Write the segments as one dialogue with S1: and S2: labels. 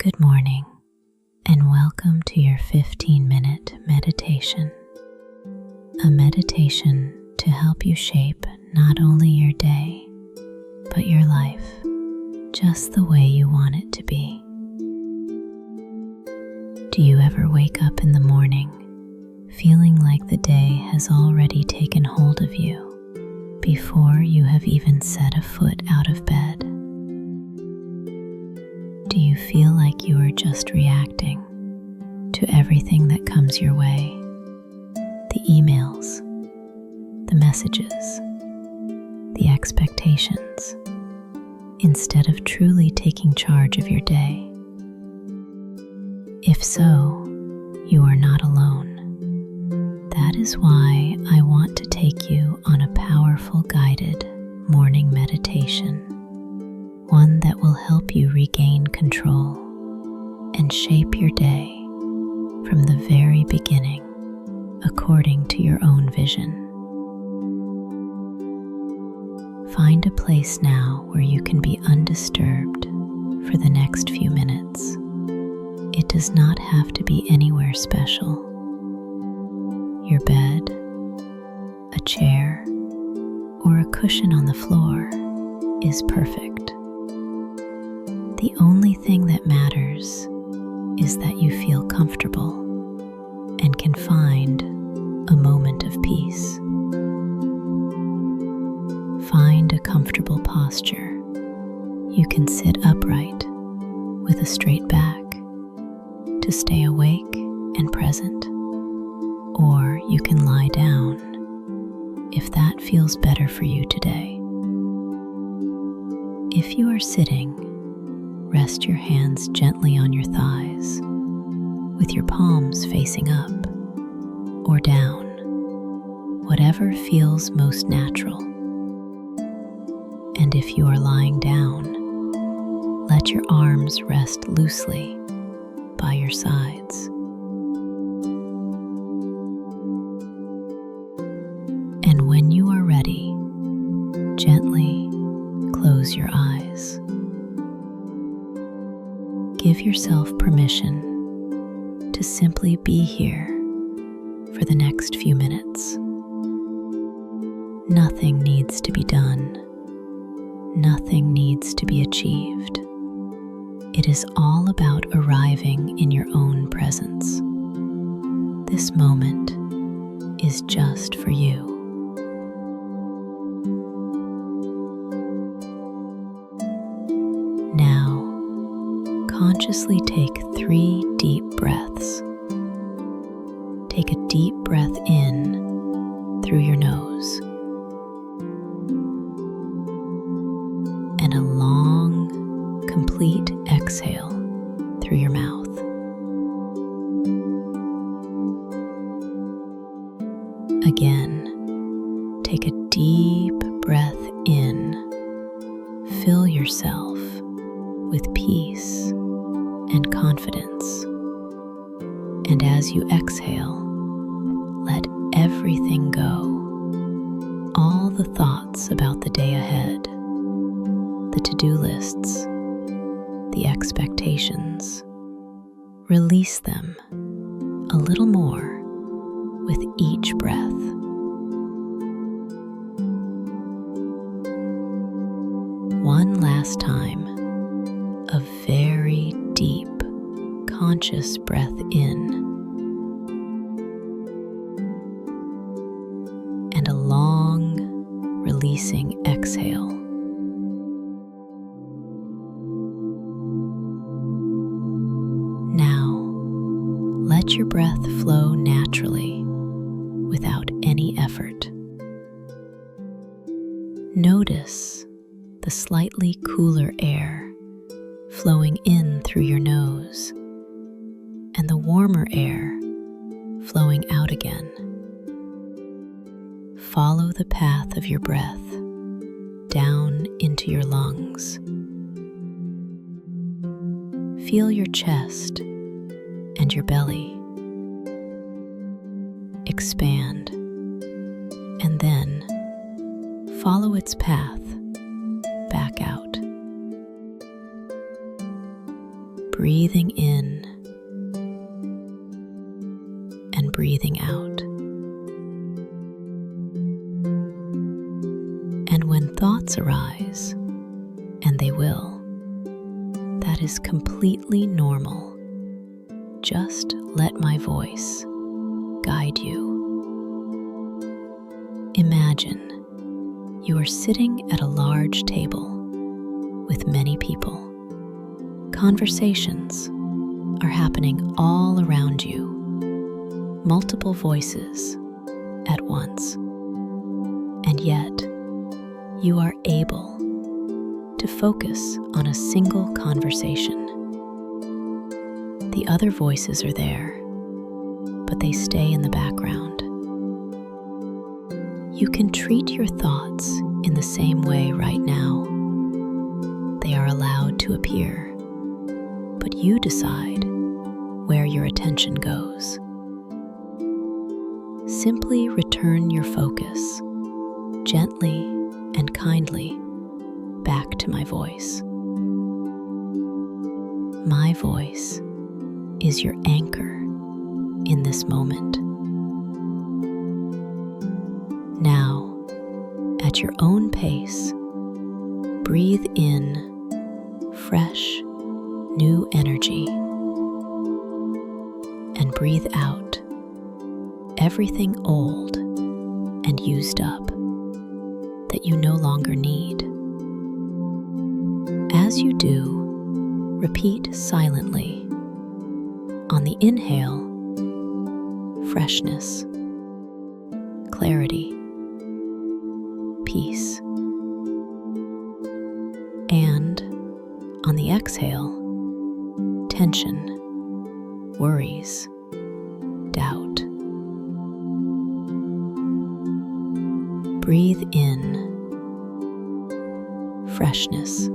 S1: Good morning, and welcome to your 15-minute meditation. A meditation to help you shape not only your day, but your life just the way you want it to be. Do you ever wake up in the morning feeling like the day has already taken hold of you before you have even set a foot out of bed? Do you feel like you are just reacting to everything that comes your way? The emails, the messages, the expectations, instead of truly taking charge of your day? If so, you are not alone. That is why I want to take you on a powerful guided morning meditation. One that will help you regain control and shape your day from the very beginning according to your own vision. Find a place now where you can be undisturbed for the next few minutes. It does not have to be anywhere special. Your bed, a chair, or a cushion on the floor is perfect. The only thing that matters is that you feel comfortable and can find a moment of peace. Find a comfortable posture. You can sit upright with a straight back to stay awake and present, or you can lie down if that feels better for you today. If you are sitting, rest your hands gently on your thighs, with your palms facing up or down, whatever feels most natural. And if you are lying down, let your arms rest loosely by your sides. And when you are ready, gently close your eyes. Give yourself permission to simply be here for the next few minutes. Nothing needs to be done. Nothing needs to be achieved. It is all about arriving in your own presence. This moment is just for you. Consciously take 3 deep breaths. Take a deep breath in through your nose and a long, complete exhale through your mouth. Again, take a deep breath in. Fill yourself with peace and confidence. And as you exhale, let everything go. All the thoughts about the day ahead, the to-do lists, the expectations. Release them a little more with each breath. One last time, a very deep, conscious breath in and a long, releasing exhale. Now, let your breath flow naturally without any effort. Notice the slightly cooler air flowing in through your nose, and the warmer air flowing out again. Follow the path of your breath down into your lungs. Feel your chest and your belly expand, and then follow its path back out. breathing in and breathing out. And when thoughts arise, and they will, that is completely normal. Just let my voice guide you. Imagine you are sitting at a large table with many people. Conversations are happening all around you, multiple voices at once, and yet you are able to focus on a single conversation. The other voices are there, but they stay in the background. You can treat your thoughts in the same way right now. They are allowed to appear, but you decide where your attention goes. Simply return your focus, gently and kindly, back to my voice. My voice is your anchor in this moment. Now, at your own pace, breathe in fresh, new energy, and breathe out everything old and used up that you no longer need. As you do, repeat silently. On the inhale, freshness, clarity, peace. And on the exhale, tension, worries, doubt. Breathe in freshness,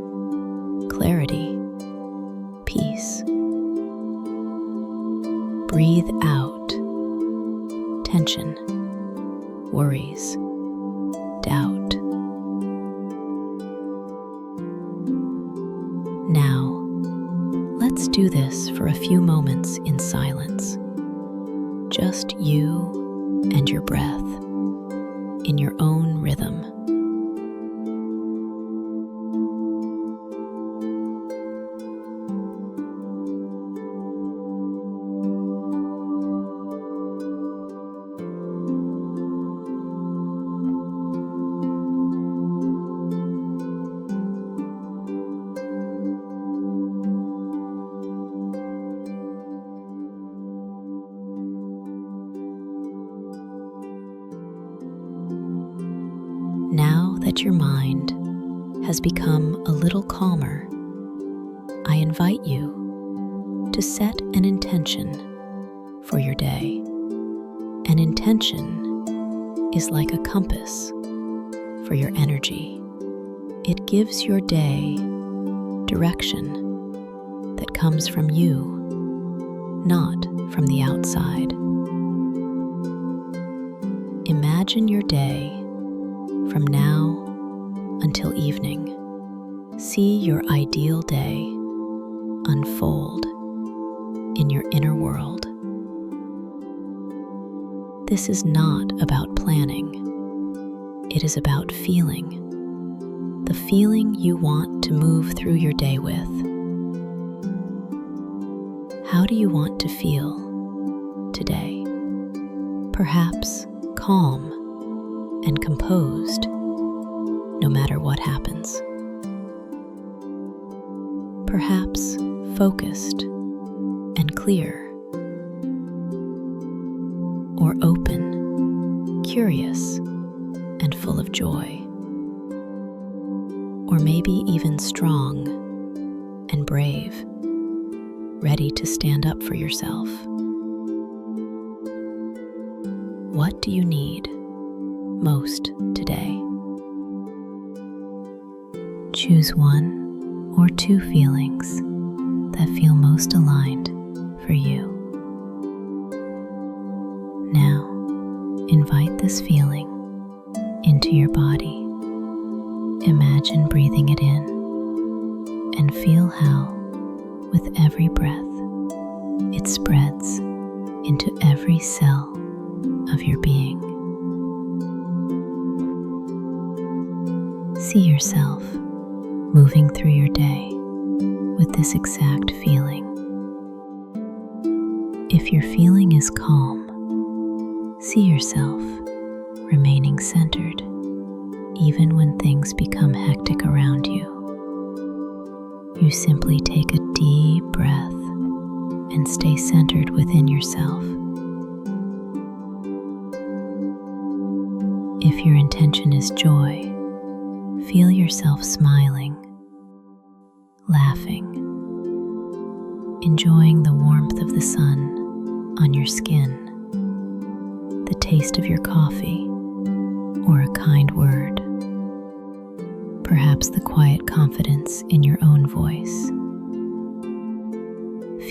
S1: clarity, peace. Breathe out tension, worries, doubt. Now, let's do this for a few moments in silence. Just you and your breath in your own rhythm. Now that your mind has become a little calmer, I invite you to set an intention for your day. An intention is like a compass for your energy. It gives your day direction that comes from you, not from the outside. Imagine your day from now until evening. See your ideal day unfold in your inner world. This is not about planning. It is about feeling. The feeling you want to move through your day with. How do you want to feel today? Perhaps calm and composed, no matter what happens. Perhaps focused and clear, or open, curious, and full of joy. Or maybe even strong and brave, ready to stand up for yourself. What do you need most today? Choose one or two feelings that feel most aligned for you. Now, invite this feeling into your body. Imagine breathing it in and feel how, With every breath, it spreads into every cell of your being. See yourself moving through your day with this exact feeling. If your feeling is calm, see yourself remaining centered even when things become hectic around you. You simply take a deep breath and stay centered within yourself. If your intention is joy, feel yourself smiling, laughing, enjoying the warmth of the sun on your skin, the taste of your coffee, or a kind word, perhaps the quiet confidence in your own voice.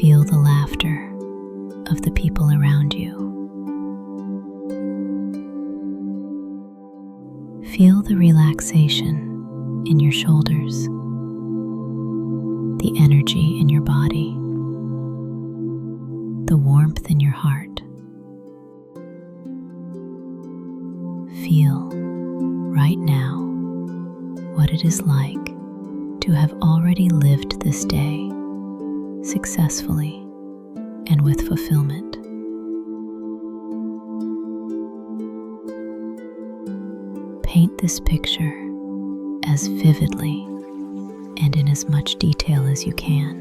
S1: Feel the laughter of the people around you. Feel the relaxation in your shoulders, the energy in your body, the warmth in your heart. Feel right now what it is like to have already lived this day successfully and with fulfillment. Paint this picture as vividly and in as much detail as you can.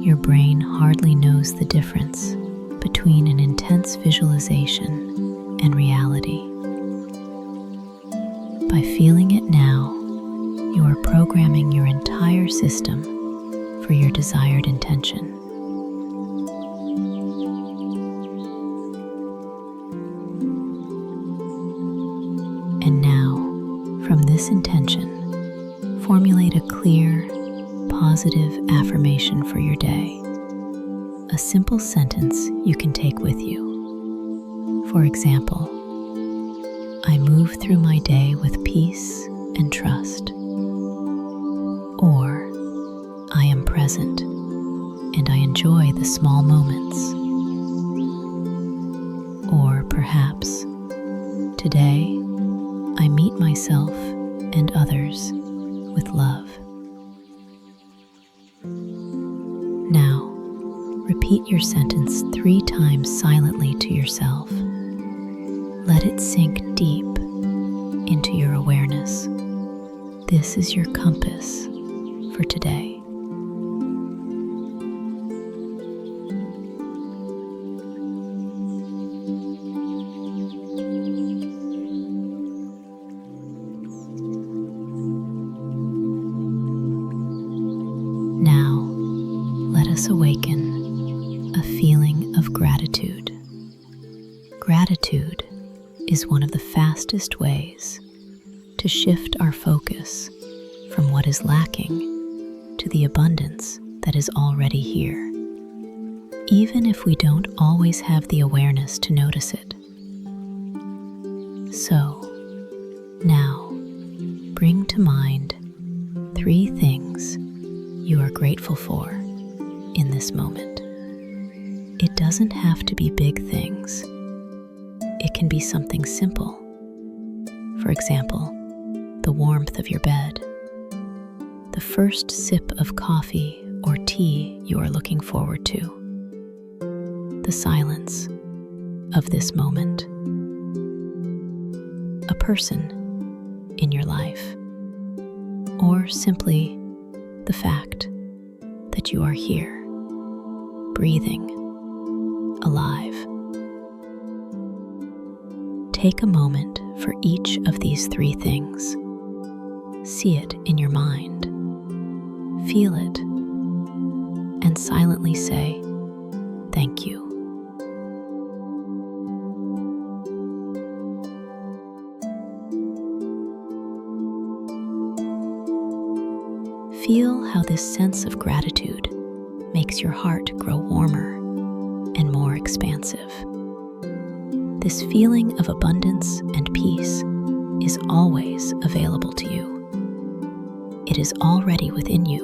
S1: Your brain hardly knows the difference between an intense visualization and reality. By feeling it now, you are programming your entire system for your desired intention. And now, from this intention, formulate a clear, positive affirmation for your day. A simple sentence you can take with you. For example, I move through my day with peace and trust. Or, I am present and I enjoy the small moments. Or perhaps, today I meet myself and others with love. Now, repeat your sentence 3 times silently to yourself. Let it sink deep into your awareness. This is your compass for today. Now, let us awaken a feeling of gratitude. Gratitude is one of the fastest ways to shift our focus from what is lacking to the abundance that is already here, even if we don't always have the awareness to notice it. So, now, bring to mind 3 things you are grateful for in this moment. It doesn't have to be big things. It can be something simple. For example, the warmth of your bed, the first sip of coffee or tea you are looking forward to, the silence of this moment, a person in your life, or simply the fact that you are here, breathing, alive. Take a moment for each of these 3 things. See it in your mind, feel it, and silently say, "Thank you." Feel how this sense of gratitude makes your heart grow warmer and more expansive. This feeling of abundance and peace is always available to you. It is already within you,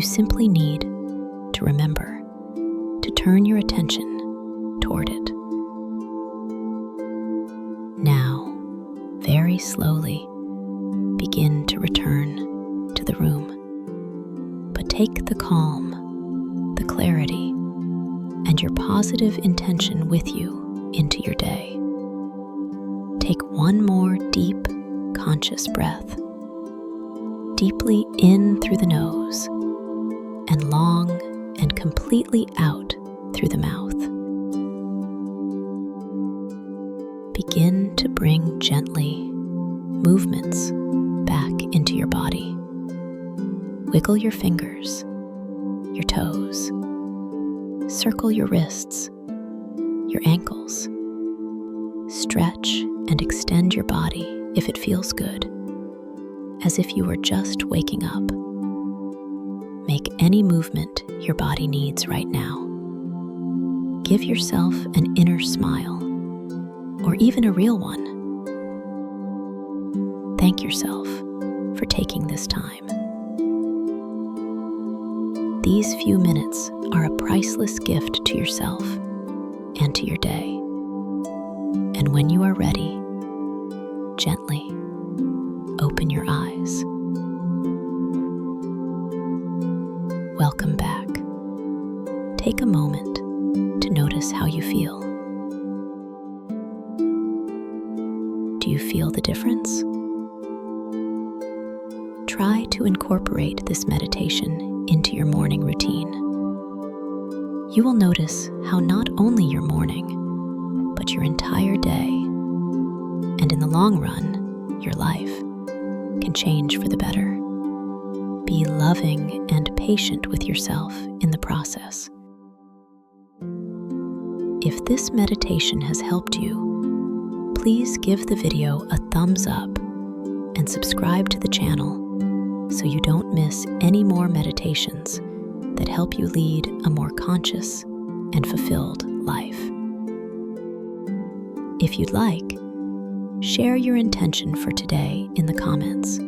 S1: You simply need to remember to turn your attention toward it. Now, very slowly, begin to return to the room. But take the calm, the clarity, and your positive intention with you into your day. Take one more deep, conscious breath, deeply in through the nose, and long and completely out through the mouth. Begin to bring gently movements back into your body. Wiggle your fingers, your toes, circle your wrists, your ankles. Stretch and extend your body if it feels good, as if you were just waking up. Make any movement your body needs right now. Give yourself an inner smile, or even a real one. Thank yourself for taking this time. These few minutes are a priceless gift to yourself and to your day. And when you are ready, gently open your eyes. Welcome back. Take a moment to notice how you feel. Do you feel the difference? Try to incorporate this meditation into your morning routine. You will notice how not only your morning, but your entire day, and in the long run, your life, can change for the better. Be loving and patient with yourself in the process. If this meditation has helped you, please give the video a thumbs up and subscribe to the channel so you don't miss any more meditations that help you lead a more conscious and fulfilled life. If you'd like, share your intention for today in the comments.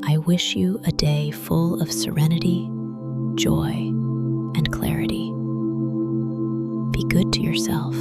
S1: I wish you a day full of serenity, joy, and clarity. Be good to yourself